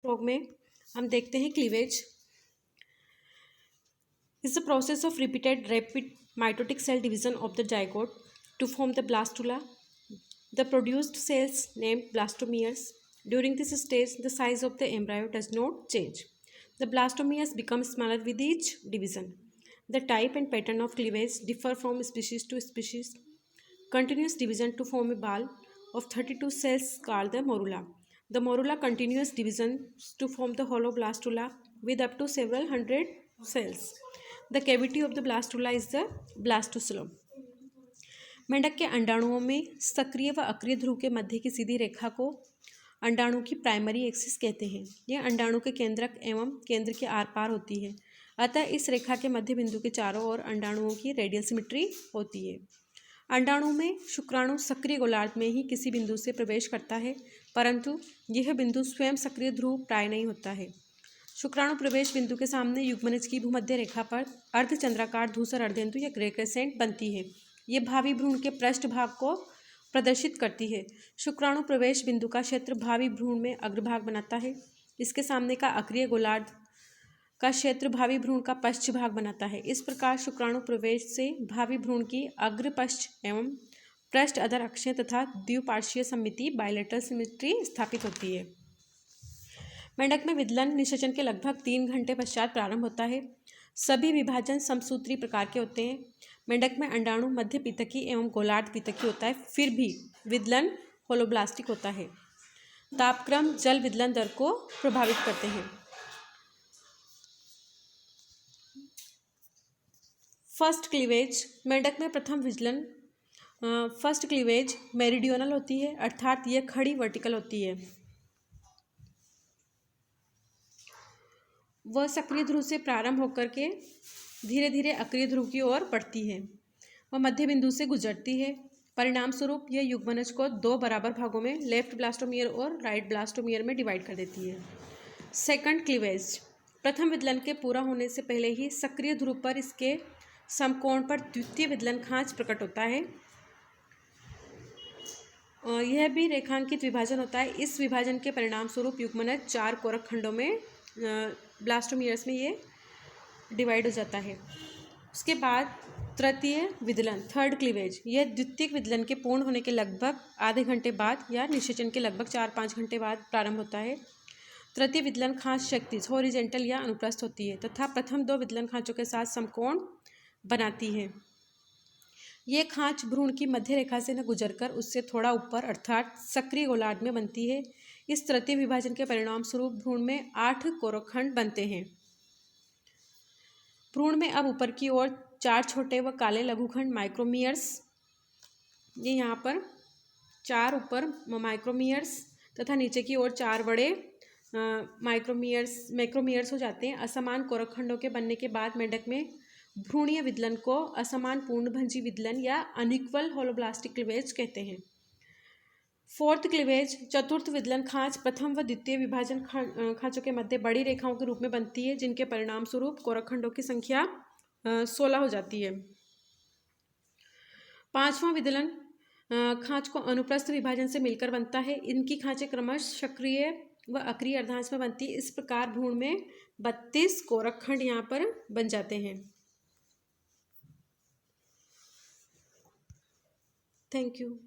Frog में हम देखते हैं cleavage is the process of repeated rapid mitotic cell division of the zygote to form the blastula. The produced cells named blastomeres. During this stage, the size of the embryo does not change. The blastomeres become smaller with each division. The type and pattern of cleavage differ from species to species. Continuous division to form a ball of 32 cells called the morula. The morula continuous division to form the hollow blastula with up to several hundred cells. The cavity of the blastula is the blastocoelom. मेंढक के अंडाणुओं में सक्रिय व अक्रिय ध्रुव के मध्य की सीधी रेखा को अंडाणु की प्राइमरी एक्सिस कहते हैं। यह अंडाणु के केंद्रक एवं केंद्र के आर पार होती है। अतः इस रेखा के मध्य बिंदु के चारों ओर अंडाणुओं की रेडियल सिमेट्री होती है। अंडाणु में शुक्राणु सक्रिय गोलार्ध में ही किसी बिंदु से प्रवेश करता है, परंतु यह बिंदु स्वयं सक्रिय ध्रुव प्राय नहीं होता है। शुक्राणु प्रवेश बिंदु के सामने युग्मनज की भूमध्य रेखा पर अर्धचंद्राकार धूसर अर्धेंदु या क्रेसेंट बनती है। ये भावी भ्रूण के पृष्ठ भाग को प्रदर्शित करती है। शुक्राणु प्रवेश बिंदु का क्षेत्र भावी भ्रूण में अग्रभाग बनाता है। इसके सामने का अक्रिय गोलार्ध का क्षेत्र भावी भ्रूण का पश्च भाग बनाता है। इस प्रकार शुक्राणु प्रवेश से भावी भ्रूण की अग्र पश्च एवं पृष्ठ अधर अक्षीय तथा द्विपार्श्वीय सममिति बायलेटरल सिमेट्री स्थापित होती है। मेंढक में विदलन निषेचन के लगभग 3 घंटे पश्चात प्रारंभ होता है। सभी विभाजन समसूत्री प्रकार के होते हैं। मेंढक में अंडाणु मध्य पीतकी एवं गोलार्ध पीतकी होता है, फिर भी विदलन होलोब्लास्टिक होता है। तापक्रम जल विदलन दर को प्रभावित करते हैं। फर्स्ट क्लीवेज मेंढक में प्रथम विदलन फर्स्ट क्लीवेज मेरिडियोनल होती है, अर्थात यह खड़ी वर्टिकल होती है। वह सक्रिय ध्रुव से प्रारंभ होकर के धीरे धीरे अक्रिय ध्रुव की ओर बढ़ती है। वह मध्य बिंदु से गुजरती है। परिणाम स्वरूप यह युग्मनज को 2 बराबर भागों में लेफ्ट ब्लास्टोमियर और राइट ब्लास्टोमियर में डिवाइड कर देती है। सेकंड क्लीवेज प्रथम विदलन के पूरा होने से पहले ही सक्रिय ध्रुव पर इसके समकोण पर द्वितीय विदलन खांच प्रकट होता है। यह भी रेखांकित विभाजन होता है। इस विभाजन के परिणाम स्वरूप युग्मनज 4 कोरक खंडों में ब्लास्टोमियर्स में ये डिवाइड हो जाता है। उसके बाद तृतीय विदलन थर्ड क्लीवेज, यह द्वितीय विदलन के पूर्ण होने के लगभग आधे घंटे बाद या निषेचन के लगभग 4-5 घंटे बाद प्रारंभ होता है। तृतीय विदलन खांच क्षैतिज हॉरिजॉन्टल या अनुप्रस्थ होती है तथा प्रथम 2 विदलन खांचों के साथ समकोण बनाती है। ये खांच भ्रूण की मध्य रेखा से न गुजरकर उससे थोड़ा ऊपर अर्थात सक्रिय गोलार्ध में बनती है। इस तृतीय विभाजन के परिणाम स्वरूप भ्रूण में 8 कोरकखंड बनते हैं। भ्रूण में अब ऊपर की ओर 4 छोटे व काले लघुखंड माइक्रोमियर्स, ये यहाँ पर 4 ऊपर माइक्रोमियर्स तथा नीचे की ओर 4 बड़े मैक्रोमियर्स हो जाते हैं। असमान कोरकखंडों के बनने के बाद मेंढक में भ्रूणीय विदलन को असमान पूर्णभंजी विदलन या अनइक्वल होलोब्लास्टिक क्लीवेज कहते हैं। फोर्थ क्लीवेज चतुर्थ विदलन खांच प्रथम व द्वितीय विभाजन खांचों के मध्य बड़ी रेखाओं के रूप में बनती है, जिनके परिणाम स्वरूप कोरकखंडों की संख्या 16 हो जाती है। पांचवां विदलन खांच को अनुप्रस्थ विभाजन से मिलकर बनता है। इनकी खांचें क्रमश सक्रिय व अक्रिय अर्धांश में बनती है। इस प्रकार भ्रूण में 32 कोरकखंड यहाँ पर बन जाते हैं। Thank you.